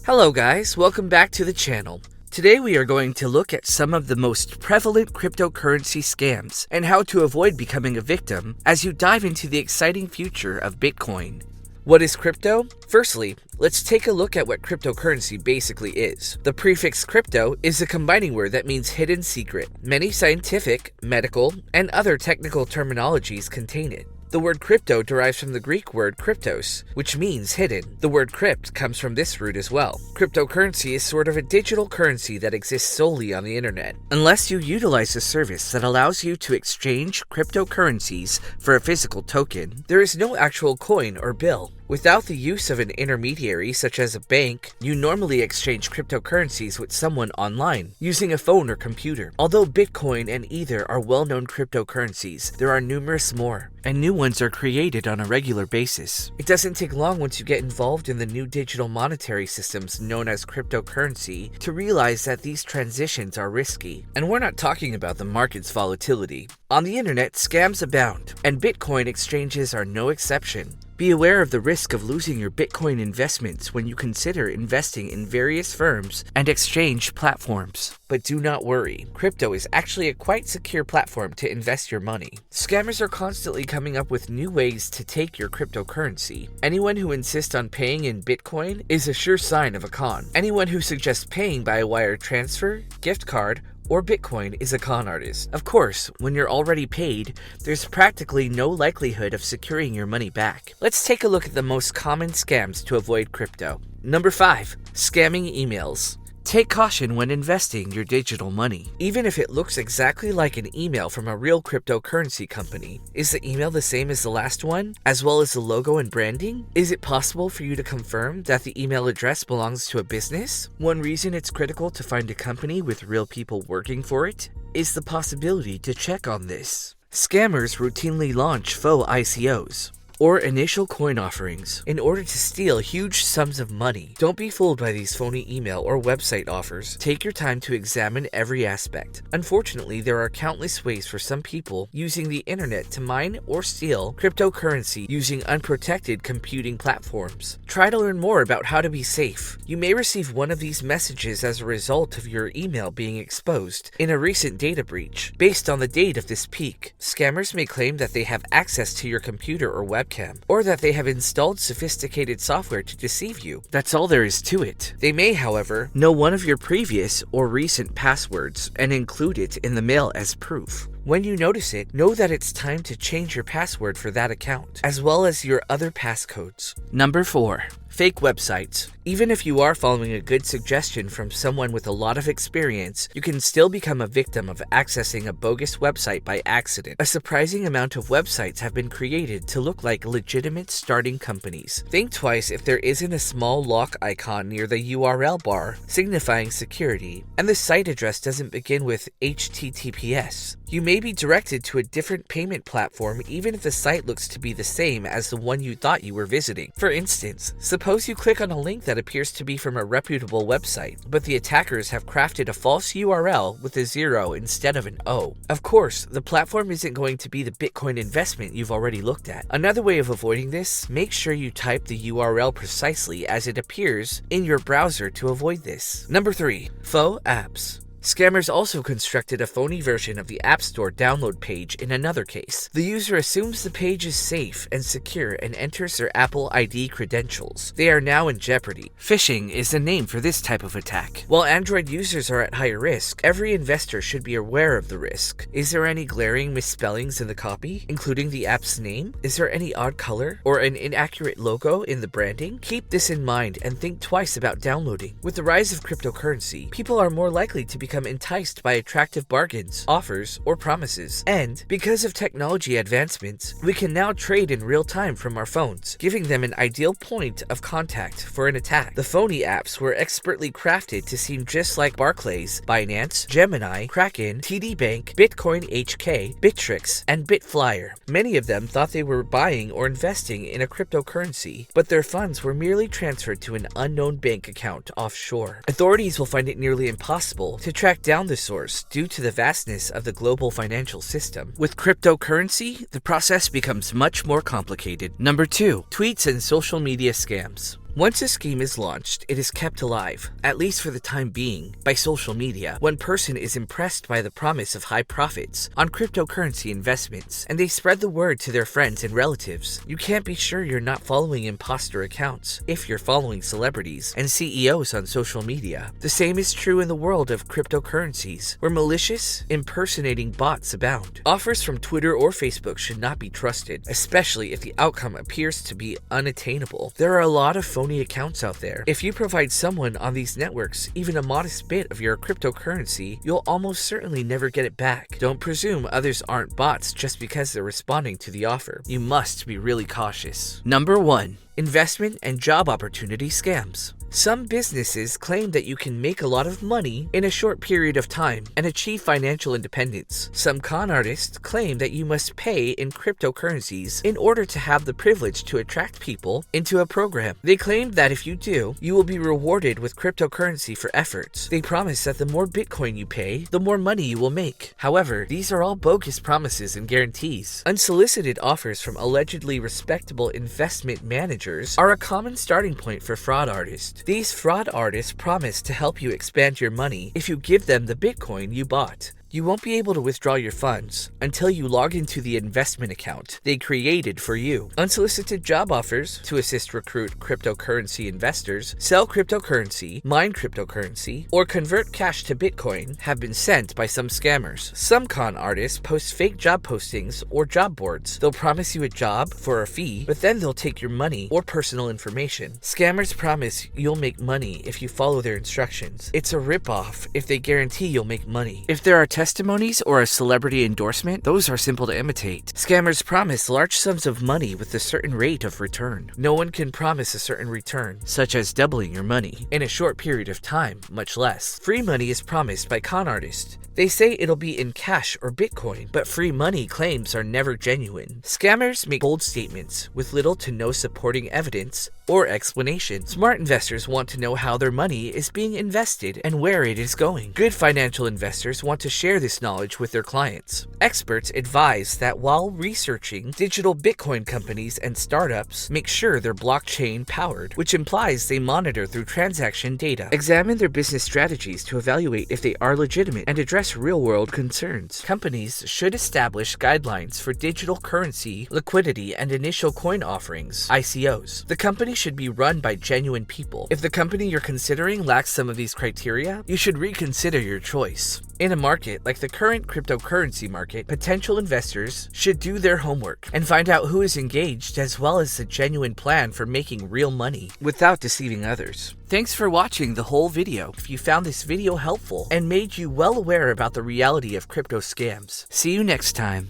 Hello guys, welcome back to the channel. Today we are going to look at some of the most prevalent cryptocurrency scams and how to avoid becoming a victim as you dive into the exciting future of Bitcoin. What is crypto? Firstly, let's take a look at what cryptocurrency basically is. The prefix crypto is a combining word that means hidden secret. Many scientific, medical, and other technical terminologies contain it. The word crypto derives from the Greek word kryptos, which means hidden. The word crypt comes from this root as well. Cryptocurrency is sort of a digital currency that exists solely on the internet. Unless you utilize a service that allows you to exchange cryptocurrencies for a physical token, there is no actual coin or bill. Without the use of an intermediary such as a bank, you normally exchange cryptocurrencies with someone online, using a phone or computer. Although Bitcoin and Ether are well-known cryptocurrencies, there are numerous more, and new ones are created on a regular basis. It doesn't take long once you get involved in the new digital monetary systems known as cryptocurrency to realize that these transitions are risky. And we're not talking about the market's volatility. On the internet, scams abound, and Bitcoin exchanges are no exception. Be aware of the risk of losing your Bitcoin investments when you consider investing in various firms and exchange platforms. But do not worry, crypto is actually a quite secure platform to invest your money. Scammers are constantly coming up with new ways to take your cryptocurrency. Anyone who insists on paying in Bitcoin is a sure sign of a con. Anyone who suggests paying by a wire transfer, gift card, or Bitcoin is a con artist. Of course, when you're already paid, there's practically no likelihood of securing your money back. Let's take a look at the most common scams to avoid crypto. Number 5. Scamming emails. Take caution when investing your digital money. Even if it looks exactly like an email from a real cryptocurrency company, is the email the same as the last one, as well as the logo and branding? Is it possible for you to confirm that the email address belongs to a business? One reason it's critical to find a company with real people working for it is the possibility to check on this. Scammers routinely launch faux ICOs, or initial coin offerings, in order to steal huge sums of money. Don't be fooled by these phony email or website offers. Take your time to examine every aspect. Unfortunately, there are countless ways for some people using the internet to mine or steal cryptocurrency using unprotected computing platforms. Try to learn more about how to be safe. You may receive one of these messages as a result of your email being exposed in a recent data breach. Based on the date of this peak, scammers may claim that they have access to your computer or webcam, or that they have installed sophisticated software to deceive you. That's all there is to it. They may, however, know one of your previous or recent passwords and include it in the mail as proof. When you notice it, know that it's time to change your password for that account, as well as your other passcodes. Number 4. Fake websites. Even if you are following a good suggestion from someone with a lot of experience, you can still become a victim of accessing a bogus website by accident. A surprising amount of websites have been created to look like legitimate starting companies. Think twice if there isn't a small lock icon near the URL bar signifying security, and the site address doesn't begin with HTTPS. You may be directed to a different payment platform even if the site looks to be the same as the one you thought you were visiting. For instance, suppose you click on a link that appears to be from a reputable website, but the attackers have crafted a false URL with a 0 instead of an O. Of course, the platform isn't going to be the Bitcoin investment you've already looked at. Another way of avoiding this, make sure you type the URL precisely as it appears in your browser to avoid this. Number 3. Faux apps. Scammers also constructed a phony version of the App Store download page in another case. The user assumes the page is safe and secure and enters their Apple ID credentials. They are now in jeopardy. Phishing is the name for this type of attack. While Android users are at higher risk, every investor should be aware of the risk. Is there any glaring misspellings in the copy, including the app's name? Is there any odd color or an inaccurate logo in the branding? Keep this in mind and think twice about downloading. With the rise of cryptocurrency, people are more likely to become enticed by attractive bargains, offers, or promises. And because of technology advancements, we can now trade in real time from our phones, giving them an ideal point of contact for an attack. The phony apps were expertly crafted to seem just like Barclays, Binance, Gemini, Kraken, TD Bank, Bitcoin HK, Bittrex, and Bitflyer. Many of them thought they were buying or investing in a cryptocurrency, but their funds were merely transferred to an unknown bank account offshore. Authorities will find it nearly impossible to track down the source due to the vastness of the global financial system. With cryptocurrency, the process becomes much more complicated. Number 2. Tweets and social media scams. Once a scheme is launched, it is kept alive, at least for the time being, by social media. One person is impressed by the promise of high profits on cryptocurrency investments, and they spread the word to their friends and relatives. You can't be sure you're not following imposter accounts if you're following celebrities and CEOs on social media. The same is true in the world of cryptocurrencies, where malicious, impersonating bots abound. Offers from Twitter or Facebook should not be trusted, especially if the outcome appears to be unattainable. There are a lot of phony accounts out there. If you provide someone on these networks even a modest bit of your cryptocurrency, you'll almost certainly never get it back. Don't presume others aren't bots just because they're responding to the offer. You must be really cautious. Number 1. Investment and job opportunity scams. Some businesses claim that you can make a lot of money in a short period of time and achieve financial independence. Some con artists claim that you must pay in cryptocurrencies in order to have the privilege to attract people into a program. They claim that if you do, you will be rewarded with cryptocurrency for efforts. They promise that the more Bitcoin you pay, the more money you will make. However, these are all bogus promises and guarantees. Unsolicited offers from allegedly respectable investment managers are a common starting point for fraud artists. These fraud artists promise to help you expand your money if you give them the Bitcoin you bought. You won't be able to withdraw your funds until you log into the investment account they created for you. Unsolicited job offers to assist recruit cryptocurrency investors, sell cryptocurrency, mine cryptocurrency, or convert cash to Bitcoin have been sent by some scammers. Some con artists post fake job postings or job boards. They'll promise you a job for a fee, but then they'll take your money or personal information. Scammers promise you'll make money if you follow their instructions. It's a ripoff if they guarantee you'll make money. If there are testimonies or a celebrity endorsement, those are simple to imitate. Scammers promise large sums of money with a certain rate of return. No one can promise a certain return, such as doubling your money, in a short period of time, much less. Free money is promised by con artists. They say it'll be in cash or Bitcoin, but free money claims are never genuine. Scammers make bold statements with little to no supporting evidence or explanation. Smart investors want to know how their money is being invested and where it is going. Good financial investors want to share this knowledge with their clients. Experts advise that while researching digital Bitcoin companies and startups, make sure they're blockchain powered, which implies they monitor through transaction data. Examine their business strategies to evaluate if they are legitimate and address real-world concerns. Companies should establish guidelines for digital currency, liquidity, and initial coin offerings, ICOs. The company should be run by genuine people. If the company you're considering lacks some of these criteria, you should reconsider your choice. In a market like the current cryptocurrency market, potential investors should do their homework and find out who is engaged as well as the genuine plan for making real money without deceiving others. Thanks for watching the whole video. If you found this video helpful and made you well aware about the reality of crypto scams, see you next time.